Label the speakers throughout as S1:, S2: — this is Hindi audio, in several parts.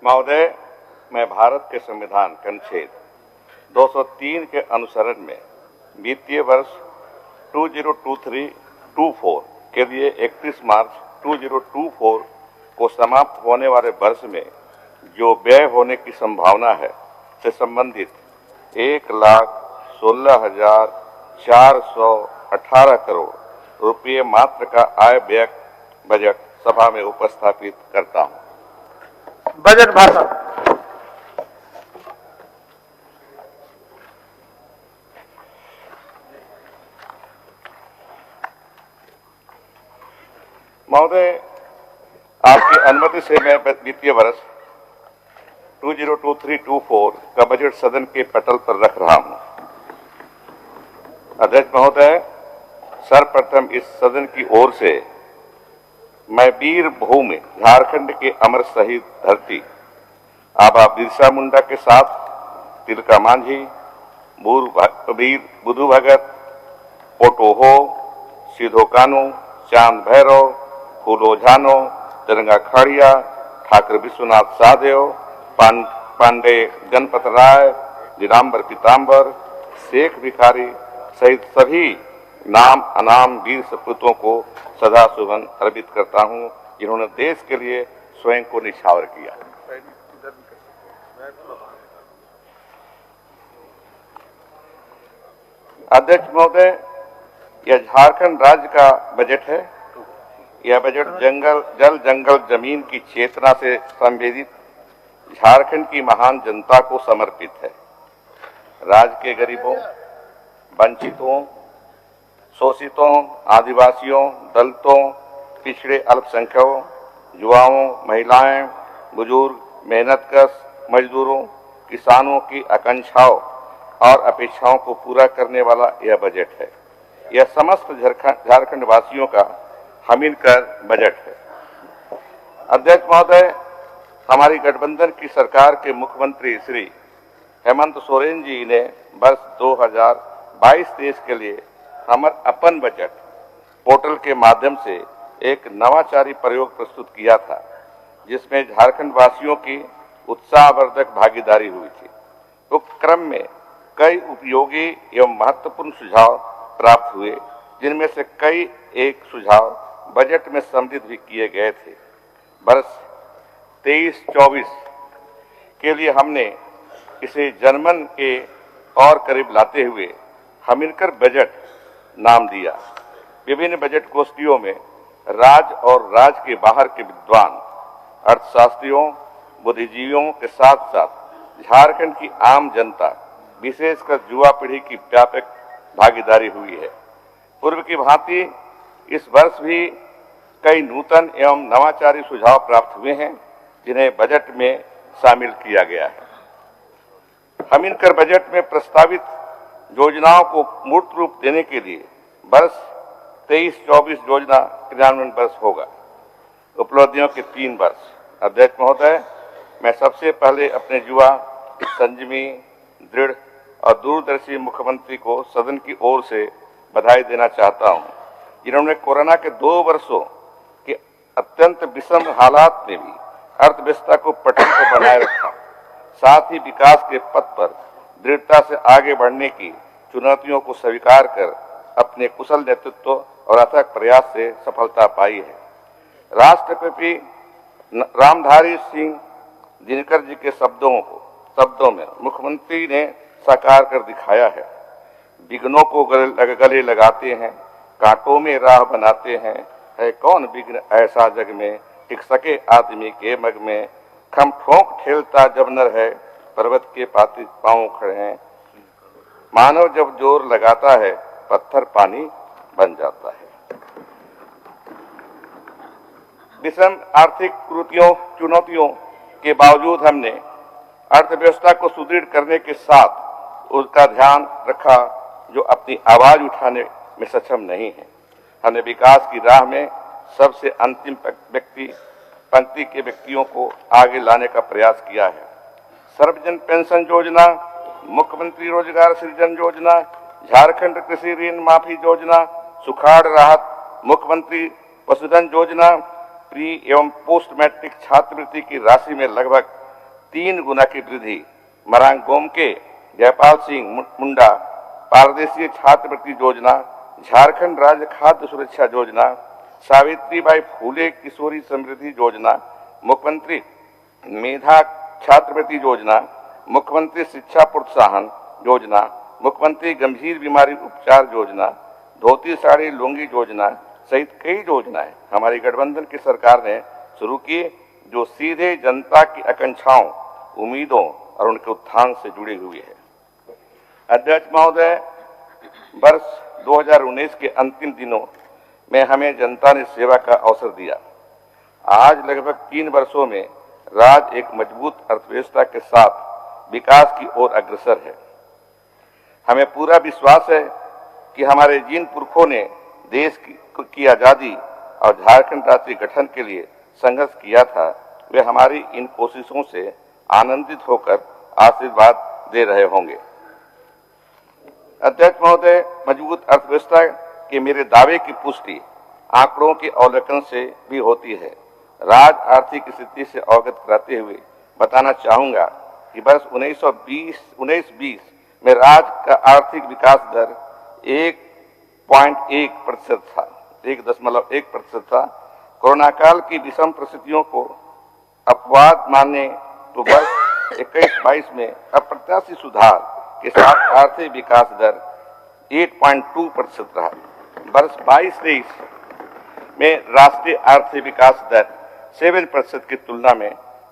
S1: महोदय, मैं भारत के संविधान के अनुच्छेद 203 के अनुसरण में वित्तीय वर्ष 2023-24 के लिए 31 मार्च 2024 को समाप्त होने वाले वर्ष में जो व्यय होने की संभावना है से संबंधित 1,16,418 करोड़ रुपये मात्र का आय व्यय बजट सभा में उपस्थापित करता हूं।
S2: बजट भाषण।
S1: महोदय, आपकी अनुमति से मैं वित्तीय वर्ष 2023-24 का बजट सदन के पटल पर रख रहा हूं। अध्यक्ष महोदय, सर्वप्रथम इस सदन की ओर से मैं वीर भूमि झारखंड के अमर शहीद धरती आबा बिरसा मुंडा के साथ तिलका मांझी, वीर बुधु भगत, पोटोहो, सिधो कानू, चांद भैरव, फूलो झानो, तिरंगा खाड़िया, ठाकुर विश्वनाथ साहदेव, पांडे गणपत राय, नीलांबर पीताम्बर, शेख भिखारी सहित सभी नाम अनाम वीर सपूतों को सदा सुमन अर्पित करता हूं, जिन्होंने देश के लिए स्वयं को निछावर किया। अध्यक्ष महोदय, यह झारखंड राज्य का बजट है। यह बजट जल जंगल जमीन की चेतना से संवेदित झारखंड की महान जनता को समर्पित है। राज्य के गरीबों, वंचितों, शोषितों, आदिवासियों, दलितों, पिछड़े अल्पसंख्यकों, युवाओं, महिलाएं, बुजुर्ग, मेहनतकश मजदूरों, किसानों की आकांक्षाओं और अपेक्षाओं को पूरा करने वाला यह बजट है। यह समस्त झारखंड वासियों का हमिलकर बजट है। अध्यक्ष महोदय, हमारी गठबंधन की सरकार के मुख्यमंत्री श्री हेमंत सोरेन जी ने वर्ष 2022-23 के लिए हमर अपन बजट पोर्टल के माध्यम से एक नवाचारी प्रयोग प्रस्तुत किया था, जिसमें झारखंड वासियों की उत्साहवर्धक भागीदारी हुई थी। उक्त क्रम में कई उपयोगी एवं महत्वपूर्ण सुझाव प्राप्त हुए, जिनमें से कई एक सुझाव बजट में सम्मिलित भी किए गए थे। वर्ष 23-24 के लिए हमने इसे जनमन के और करीब लाते हुए हमिलकर बजट नाम दिया। विभिन्न बजट गोष्ठियों में राज्य और राज्य के बाहर के विद्वान, अर्थशास्त्रियों, बुद्धिजीवियों के साथ साथ झारखंड की आम जनता, विशेषकर युवा पीढ़ी की व्यापक भागीदारी हुई है। पूर्व की भांति इस वर्ष भी कई नूतन एवं नवाचारी सुझाव प्राप्त हुए हैं, जिन्हें बजट में शामिल किया गया है। हमिलकर बजट में प्रस्तावित योजनाओं को मूर्त रूप देने के लिए वर्ष 23-24 योजना क्रियान्वयन वर्ष होगा। उपलब्धियों के 3 वर्ष। अध्यक्ष महोदय, मैं सबसे पहले अपने युवा, संयमी, दृढ़ और दूरदर्शी मुख्यमंत्री को सदन की ओर से बधाई देना चाहता हूं, जिन्होंने कोरोना के 2 वर्षों के अत्यंत विषम हालात में भी अर्थव्यवस्था को पटरी पर बनाए रखा, साथ ही विकास के पथ पर दृढ़ता से आगे बढ़ने की चुनौतियों को स्वीकार कर अपने कुशल नेतृत्व और अथक प्रयास से सफलता पाई है। राष्ट्रपति रामधारी सिंह दिनकर जी के शब्दों में मुख्यमंत्री ने साकार कर दिखाया है। विघ्नों को गले लगाते हैं, कांटों में राह बनाते हैं, है कौन विघ्न ऐसा जग में, टिक सके आदमी के मग में, खम ठोंक ठेलता जब नर है, पर्वत के पाती पांव खड़े हैं, मानव जब जोर लगाता है, पत्थर पानी बन जाता है। विषम आर्थिक चुनौतियों के बावजूद हमने अर्थव्यवस्था को सुदृढ़ करने के साथ उसका ध्यान रखा जो अपनी आवाज उठाने में सक्षम नहीं है। हमने विकास की राह में सबसे अंतिम पंक्ति के व्यक्तियों को आगे लाने का प्रयास किया है। सर्वजन पेंशन योजना, मुख्यमंत्री रोजगार सृजन योजना, झारखंड कृषि ऋण माफी योजना, सुखाड़ राहत, मुख्यमंत्री पशुधन योजना, प्री एवं पोस्ट मैट्रिक छात्रवृत्ति की राशि में लगभग 3 गुना की वृद्धि, मरांग गोमके, जयपाल सिंह मुंडा पारदेशीय छात्रवृत्ति योजना, झारखंड राज्य खाद्य सुरक्षा योजना, सावित्रीबाई फूले किशोरी समृद्धि योजना, मुख्यमंत्री मेधा छात्रवृत्ति योजना, मुख्यमंत्री शिक्षा प्रोत्साहन योजना, मुख्यमंत्री गंभीर बीमारी उपचार योजना, धोती साड़ी लुंगी योजना सहित कई योजनाएं हमारी गठबंधन की सरकार ने शुरू की, जो सीधे जनता की आकांक्षाओं, उम्मीदों और उनके उत्थान से जुड़ी हुई है। अध्यक्ष महोदय, वर्ष 2019 के अंतिम दिनों में हमें जनता ने सेवा का अवसर दिया। आज लगभग 3 वर्षों में राज्य एक मजबूत अर्थव्यवस्था के साथ विकास की ओर अग्रसर है। हमें पूरा विश्वास है कि हमारे जिन पुरखों ने देश की आजादी और झारखंड राज्य के गठन के लिए संघर्ष किया था, वे हमारी इन कोशिशों से आनंदित होकर आशीर्वाद दे रहे होंगे। अध्यक्ष महोदय, मजबूत अर्थव्यवस्था के मेरे दावे की पुष्टि आंकड़ों के अवलोकन से भी होती है। राज्य आर्थिक स्थिति से अवगत कराते हुए बताना चाहूंगा कि वर्ष 1920 में राज्य का आर्थिक विकास दर 1.1% था, 1.1% था। कोरोना काल की विषम परिस्थितियों को अपवाद माने तो वर्ष 21-22 में अप्रत्याशित सुधार के साथ आर्थिक विकास दर 8.2% रहा। वर्ष 22-23 में राष्ट्रीय आर्थिक विकास दर 7% की तुलना में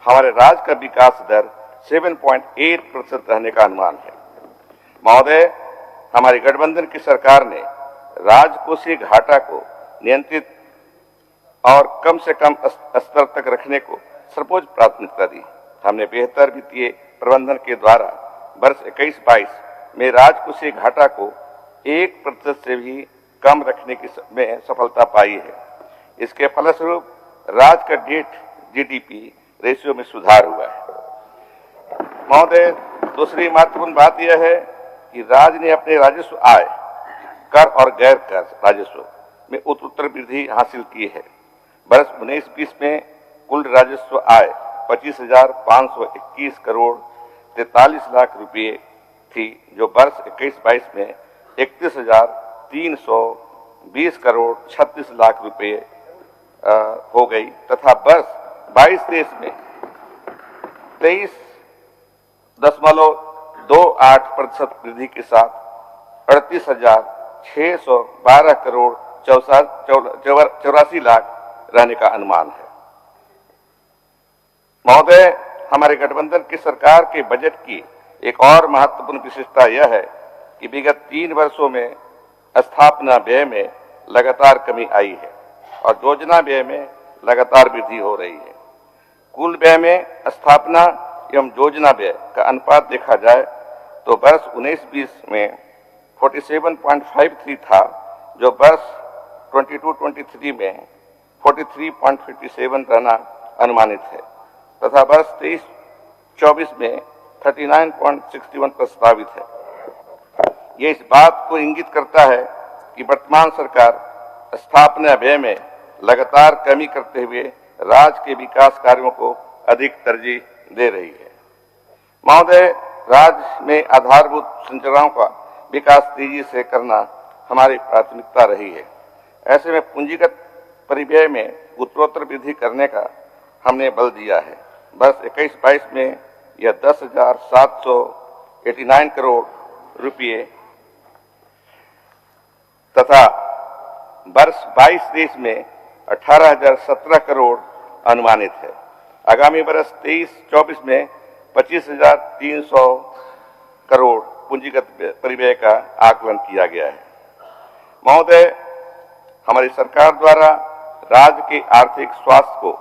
S1: हमारे राज्य का विकास दर 7.8% रहने का अनुमान है। महोदय, हमारी गठबंधन की सरकार ने राजकोषीय घाटा को नियंत्रित और कम से कम स्तर तक रखने को सर्वोच्च प्राथमिकता दी। हमने बेहतर वित्तीय प्रबंधन के द्वारा वर्ष 21-22 में राजकोषीय घाटा को 1% से भी कम रखने में सफलता पाई है। इसके फलस्वरूप राज्य का डेट जीडीपी रेशियो में सुधार हुआ है। महोदय, दूसरी महत्वपूर्ण बात यह है कि राज्य ने अपने राजस्व आय, कर और गैर कर राजस्व में उत्तर वृद्धि हासिल की है। वर्ष 19-20 में कुल राजस्व आय 25,521 करोड़ 43 लाख रुपये थी, जो वर्ष 21-22 में 31,320 करोड़ 36 लाख रुपये हो गई तथा वर्ष 22-23 में 23.28% वृद्धि के साथ 38,612 करोड़ 84 लाख रहने का अनुमान है। महोदय, हमारे गठबंधन की सरकार के बजट की एक और महत्वपूर्ण विशेषता यह है कि विगत 3 वर्षों में स्थापना व्यय में लगातार कमी आई है और योजना व्यय में लगातार वृद्धि हो रही है। कुल व्यय में स्थापना एवं योजना व्यय का अनुपात देखा जाए तो वर्ष 19-20 में 47.53 था, जो वर्ष 22-23 में 43.57 रहना अनुमानित है तथा वर्ष 23-24 में 39.61 प्रस्तावित है। ये इस बात को इंगित करता है कि वर्तमान सरकार स्थापना व्यय में लगातार कमी करते हुए राज्य के विकास कार्यों को अधिक तरजीह दे रही है। महोदय, राज्य में आधारभूत संरचनाओं का विकास तेजी से करना हमारी प्राथमिकता रही है। ऐसे में पूंजीगत परिव्यय में उत्तरोत्तर वृद्धि करने का हमने बल दिया है। वर्ष 21-22 में यह 10,789 करोड़ रुपये तथा वर्ष 22-23 में 18,017 करोड़ अनुमानित है। आगामी वर्ष 23-24 में 25,300 करोड़ पूंजीगत परिव्यय का आकलन किया गया है। महोदय, हमारी सरकार द्वारा राज्य के आर्थिक स्वास्थ्य को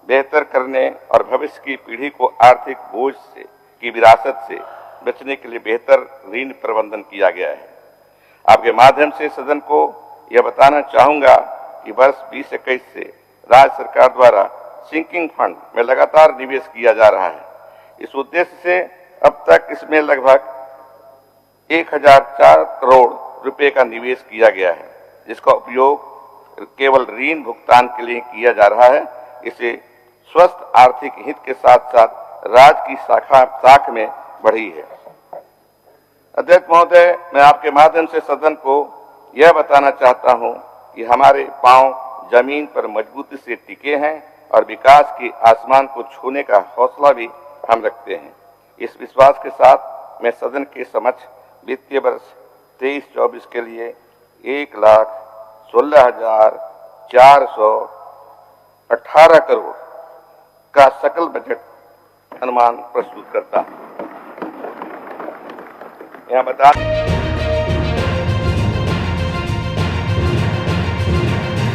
S1: बेहतर करने और भविष्य की पीढ़ी को आर्थिक बोझ की विरासत से बचने के लिए बेहतर ऋण प्रबंधन किया गया है। आपके माध्यम से सदन को यह बताना चाहूंगा कि वर्ष 2021 से राज्य सरकार द्वारा सिंकिंग फंड में लगातार निवेश किया जा रहा है। इस उद्देश्य से अब तक इसमें लगभग 1,004 करोड़ रुपए का निवेश किया गया है, जिसका उपयोग केवल ऋण भुगतान के लिए किया जा रहा है। इसे स्वस्थ आर्थिक हित के साथ साथ राज्य की साख में बढ़ी है। अध्यक्ष महोदय, मैं आपके माध्यम से सदन को यह बताना चाहता हूं कि हमारे पांव जमीन पर मजबूती से टिके हैं और विकास के आसमान को छूने का हौसला भी हम रखते हैं। इस विश्वास के साथ मैं सदन के समक्ष वित्तीय वर्ष 23-24 के लिए 1,16,418 करोड़ का सकल बजट अनुमान प्रस्तुत करता हूं। यहाँ बता